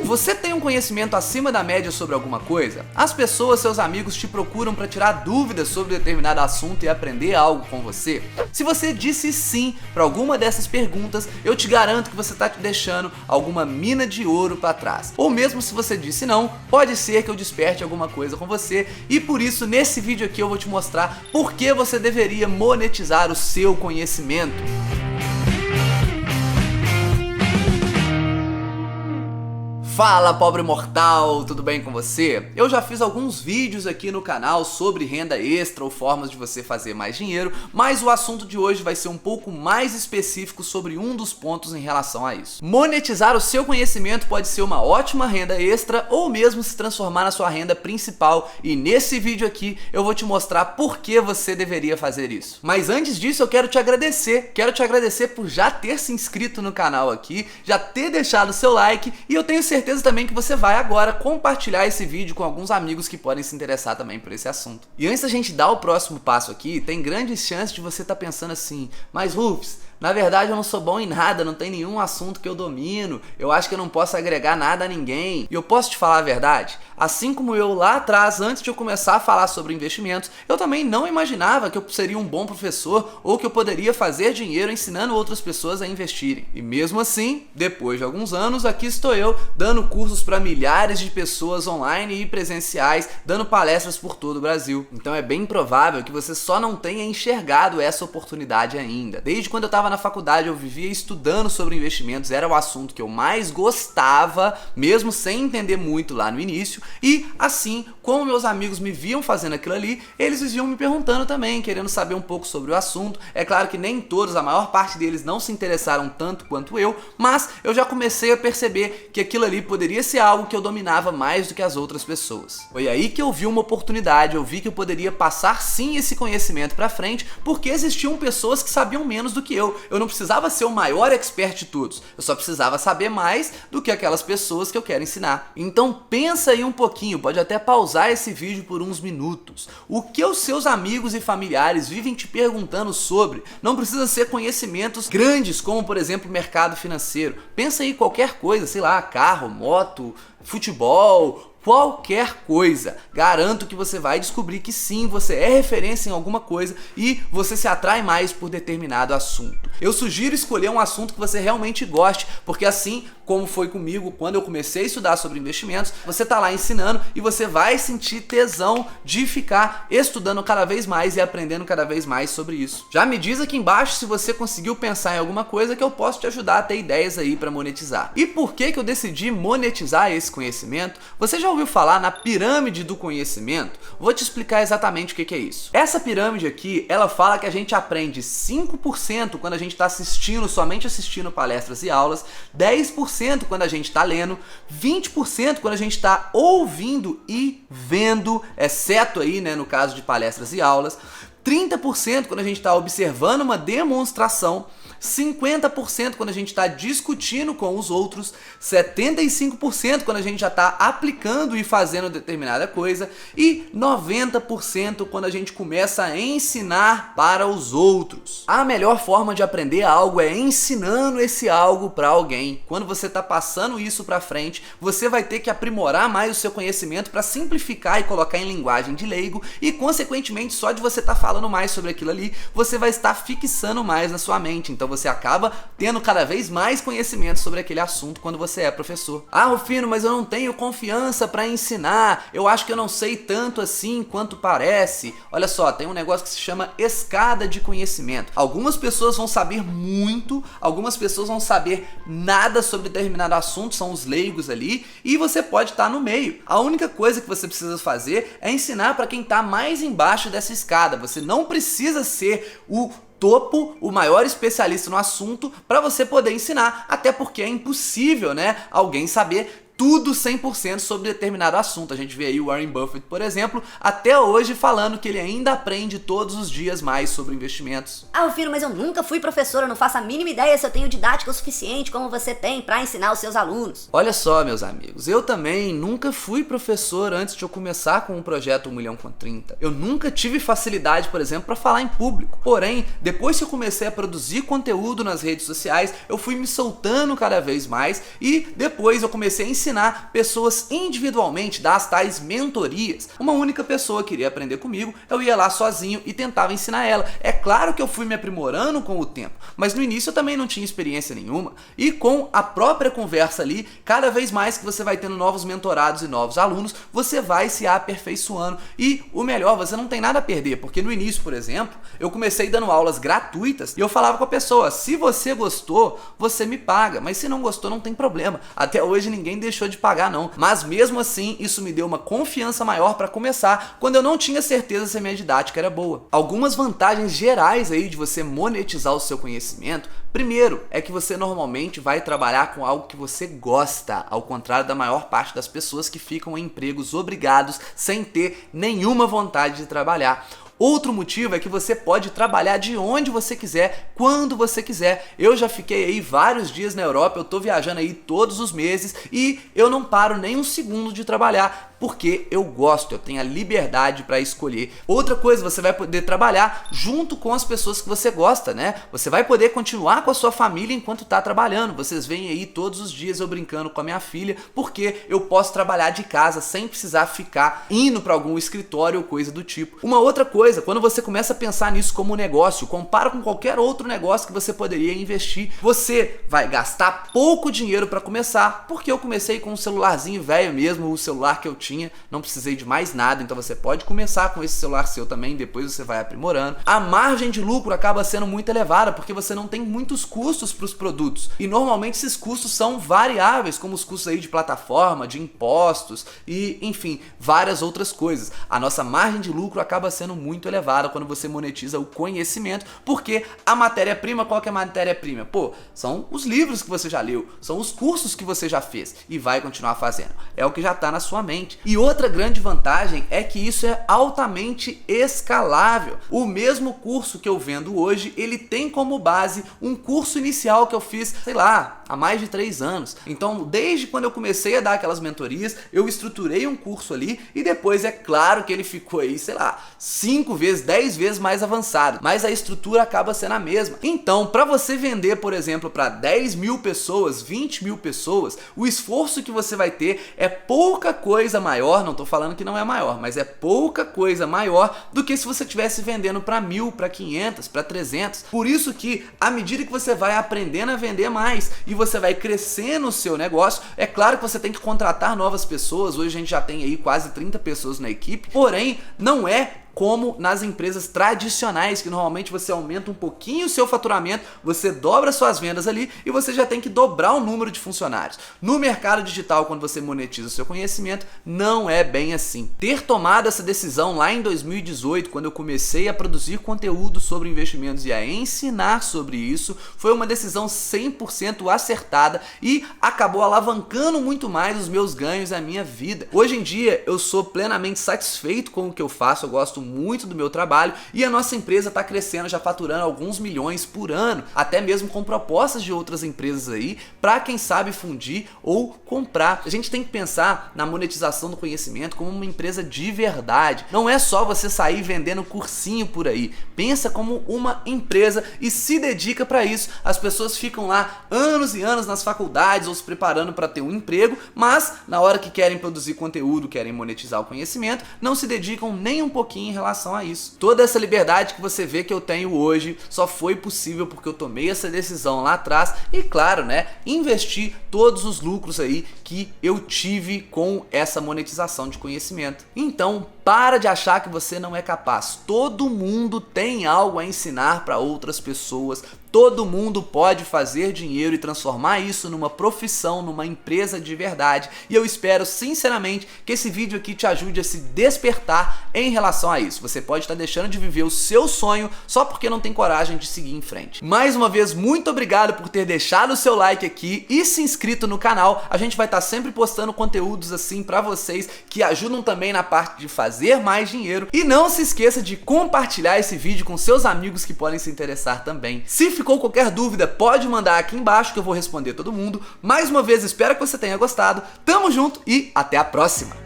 Você tem um conhecimento acima da média sobre alguma coisa? As pessoas, seus amigos, te procuram para tirar dúvidas sobre determinado assunto e aprender algo com você? Se você disse sim para alguma dessas perguntas, eu te garanto que você está te deixando alguma mina de ouro para trás. Ou mesmo se você disse não, pode ser que eu desperte alguma coisa com você, e por isso nesse vídeo aqui eu vou te mostrar por que você deveria monetizar o seu conhecimento. Fala, pobre mortal, tudo bem com você? Eu já fiz alguns vídeos aqui no canal sobre renda extra ou formas de você fazer mais dinheiro, mas o assunto de hoje vai ser um pouco mais específico sobre um dos pontos em relação a isso. Monetizar o seu conhecimento pode ser uma ótima renda extra ou mesmo se transformar na sua renda principal, e nesse vídeo aqui eu vou te mostrar por que você deveria fazer isso. Mas antes disso eu quero te agradecer por já ter se inscrito no canal aqui, já ter deixado seu like, e eu tenho certeza também que você vai agora compartilhar esse vídeo com alguns amigos que podem se interessar também por esse assunto. E antes da gente dar o próximo passo aqui, tem grandes chances de você estar pensando assim: mas Rufus, na verdade eu não sou bom em nada, não tem nenhum assunto que eu domino, eu acho que eu não posso agregar nada a ninguém. E eu posso te falar a verdade? Assim como eu lá atrás, antes de eu começar a falar sobre investimentos, eu também não imaginava que eu seria um bom professor ou que eu poderia fazer dinheiro ensinando outras pessoas a investirem. E mesmo assim, depois de alguns anos, aqui estou eu dando cursos para milhares de pessoas online e presenciais, dando palestras por todo o Brasil. Então é bem provável que você só não tenha enxergado essa oportunidade ainda. Desde quando eu estava na faculdade, eu vivia estudando sobre investimentos, era o assunto que eu mais gostava, mesmo sem entender muito lá no início, e assim, como meus amigos me viam fazendo aquilo ali, eles viviam me perguntando também, querendo saber um pouco sobre o assunto. É claro que nem todos, a maior parte deles não se interessaram tanto quanto eu, mas eu já comecei a perceber que aquilo ali poderia ser algo que eu dominava mais do que as outras pessoas. Foi aí que eu vi uma oportunidade, eu vi que eu poderia passar sim esse conhecimento pra frente, porque existiam pessoas que sabiam menos do que eu. Eu não precisava ser o maior expert de todos, eu só precisava saber mais do que aquelas pessoas que eu quero ensinar. Então pensa aí um pouquinho, pode até pausar esse vídeo por uns minutos. O que os seus amigos e familiares vivem te perguntando sobre não precisa ser conhecimentos grandes, como por exemplo mercado financeiro. Pensa aí qualquer coisa, sei lá, carro, moto, futebol, qualquer coisa. Garanto que você vai descobrir que sim, você é referência em alguma coisa e você se atrai mais por determinado assunto. Eu sugiro escolher um assunto que você realmente goste, porque assim como foi comigo quando eu comecei a estudar sobre investimentos, você tá lá ensinando e você vai sentir tesão de ficar estudando cada vez mais e aprendendo cada vez mais sobre isso. Já me diz aqui embaixo se você conseguiu pensar em alguma coisa que eu posso te ajudar a ter ideias aí para monetizar. E por que eu decidi monetizar esse conhecimento? Você já ouviu falar na pirâmide do conhecimento? Vou te explicar exatamente o que é isso. Essa pirâmide aqui, ela fala que a gente aprende 5% quando a gente está somente assistindo palestras e aulas, 10% quando a gente está lendo, 20% quando a gente está ouvindo e vendo, exceto aí, né, no caso de palestras e aulas, 30% quando a gente está observando uma demonstração, 50% quando a gente está discutindo com os outros, 75% quando a gente já está aplicando e fazendo determinada coisa, e 90% quando a gente começa a ensinar para os outros. A melhor forma de aprender algo é ensinando esse algo para alguém. Quando você está passando isso para frente, você vai ter que aprimorar mais o seu conhecimento para simplificar e colocar em linguagem de leigo, e consequentemente só de você estar falando mais sobre aquilo ali, você vai estar fixando mais na sua mente. Então você acaba tendo cada vez mais conhecimento sobre aquele assunto quando você é professor. Ah, Rufino, mas eu não tenho confiança para ensinar, eu acho que eu não sei tanto assim quanto parece. Olha só, tem um negócio que se chama escada de conhecimento. Algumas pessoas vão saber muito, algumas pessoas vão saber nada sobre determinado assunto, são os leigos ali, e você pode estar no meio. A única coisa que você precisa fazer é ensinar para quem está mais embaixo dessa escada. Você não precisa ser o topo, o maior especialista no assunto para você poder ensinar, até porque é impossível, né, alguém saber tudo 100% sobre determinado assunto. A gente vê aí o Warren Buffett, por exemplo, até hoje falando que ele ainda aprende todos os dias mais sobre investimentos. Ah, Rufino, mas eu nunca fui professor, eu não faço a mínima ideia se eu tenho didática o suficiente como você tem para ensinar os seus alunos. Olha só, meus amigos, eu também nunca fui professor antes de eu começar com o projeto 1 milhão com 30. Eu nunca tive facilidade, por exemplo, para falar em público. Porém, depois que eu comecei a produzir conteúdo nas redes sociais, eu fui me soltando cada vez mais e depois eu comecei a ensinar ensinar pessoas individualmente, dar as tais mentorias. Uma única pessoa queria aprender comigo, eu ia lá sozinho e tentava ensinar ela. É claro que eu fui me aprimorando com o tempo, mas no início eu também não tinha experiência nenhuma. E com a própria conversa ali, cada vez mais que você vai tendo novos mentorados e novos alunos, você vai se aperfeiçoando. E o melhor, você não tem nada a perder, porque no início, por exemplo, eu comecei dando aulas gratuitas e eu falava com a pessoa: se você gostou, você me paga, mas se não gostou, não tem problema. Até hoje ninguém deixou de pagar não, mas mesmo assim isso me deu uma confiança maior para começar, quando eu não tinha certeza se a minha didática era boa. Algumas vantagens gerais aí de você monetizar o seu conhecimento: primeiro, é que você normalmente vai trabalhar com algo que você gosta, ao contrário da maior parte das pessoas que ficam em empregos obrigados sem ter nenhuma vontade de trabalhar. Outro motivo é que você pode trabalhar de onde você quiser, quando você quiser. Eu já fiquei aí vários dias na Europa, eu tô viajando aí todos os meses e eu não paro nem um segundo de trabalhar, porque eu gosto, eu tenho a liberdade para escolher. Outra coisa, você vai poder trabalhar junto com as pessoas que você gosta, né? Você vai poder continuar com a sua família enquanto tá trabalhando. Vocês veem aí todos os dias eu brincando com a minha filha, porque eu posso trabalhar de casa sem precisar ficar indo para algum escritório ou coisa do tipo. Uma outra coisa, quando você começa a pensar nisso como um negócio, compara com qualquer outro negócio que você poderia investir, você vai gastar pouco dinheiro para começar, porque eu comecei com um celularzinho velho mesmo, o celular que eu tinha, não precisei de mais nada. Então você pode começar com esse celular seu também, depois você vai aprimorando. A margem de lucro acaba sendo muito elevada, porque você não tem muitos custos para os produtos, e normalmente esses custos são variáveis, como os custos aí de plataforma, de impostos e enfim, várias outras coisas. A nossa margem de lucro acaba sendo muito elevada quando você monetiza o conhecimento, porque a matéria-prima, qual que é a matéria-prima? Pô, são os livros que você já leu, são os cursos que você já fez e vai continuar fazendo. É o que já está na sua mente. E outra grande vantagem é que isso é altamente escalável. O mesmo curso que eu vendo hoje, ele tem como base um curso inicial que eu fiz, sei lá, há mais de 3 anos. Então, desde quando eu comecei a dar aquelas mentorias, eu estruturei um curso ali e depois é claro que ele ficou aí, sei lá, 5 vezes, 10 vezes mais avançado, mas a estrutura acaba sendo a mesma. Então, para você vender, por exemplo, para 10 mil pessoas, 20 mil pessoas, o esforço que você vai ter é pouca coisa maior, não estou falando que não é maior, mas é pouca coisa maior do que se você estivesse vendendo para 1000, para 500, para 300. Por isso que, à medida que você vai aprendendo a vender mais e você vai crescendo o seu negócio, é claro que você tem que contratar novas pessoas. Hoje a gente já tem aí quase 30 pessoas na equipe, porém não é como nas empresas tradicionais, que normalmente você aumenta um pouquinho o seu faturamento, você dobra suas vendas ali e você já tem que dobrar o número de funcionários. No mercado digital, quando você monetiza o seu conhecimento, não é bem assim. Ter tomado essa decisão lá em 2018, quando eu comecei a produzir conteúdo sobre investimentos e a ensinar sobre isso, foi uma decisão 100% acertada e acabou alavancando muito mais os meus ganhos e a minha vida. Hoje em dia, eu sou plenamente satisfeito com o que eu faço, eu gosto muito do meu trabalho e a nossa empresa está crescendo, já faturando alguns milhões por ano, até mesmo com propostas de outras empresas aí para quem sabe fundir ou comprar. A gente tem que pensar na monetização do conhecimento como uma empresa de verdade. Não é só você sair vendendo cursinho por aí. Pensa como uma empresa e se dedica para isso. As pessoas ficam lá anos e anos nas faculdades ou se preparando para ter um emprego, mas na hora que querem produzir conteúdo, querem monetizar o conhecimento, não se dedicam nem um pouquinho em relação a isso. Toda essa liberdade que você vê que eu tenho hoje só foi possível porque eu tomei essa decisão lá atrás e, claro, né, investi todos os lucros aí que eu tive com essa monetização de conhecimento. Então, para de achar que você não é capaz. Todo mundo tem algo a ensinar para outras pessoas. Todo mundo pode fazer dinheiro e transformar isso numa profissão, numa empresa de verdade. E eu espero sinceramente que esse vídeo aqui te ajude a se despertar em relação a isso. Você pode estar deixando de viver o seu sonho só porque não tem coragem de seguir em frente. Mais uma vez, muito obrigado por ter deixado o seu like aqui e se inscrito no canal. A gente vai estar sempre postando conteúdos assim para vocês que ajudam também na parte de fazer mais dinheiro. E não se esqueça de compartilhar esse vídeo com seus amigos que podem se interessar também. Se ficou qualquer dúvida, pode mandar aqui embaixo que eu vou responder todo mundo. Mais uma vez, espero que você tenha gostado. Tamo junto e até a próxima!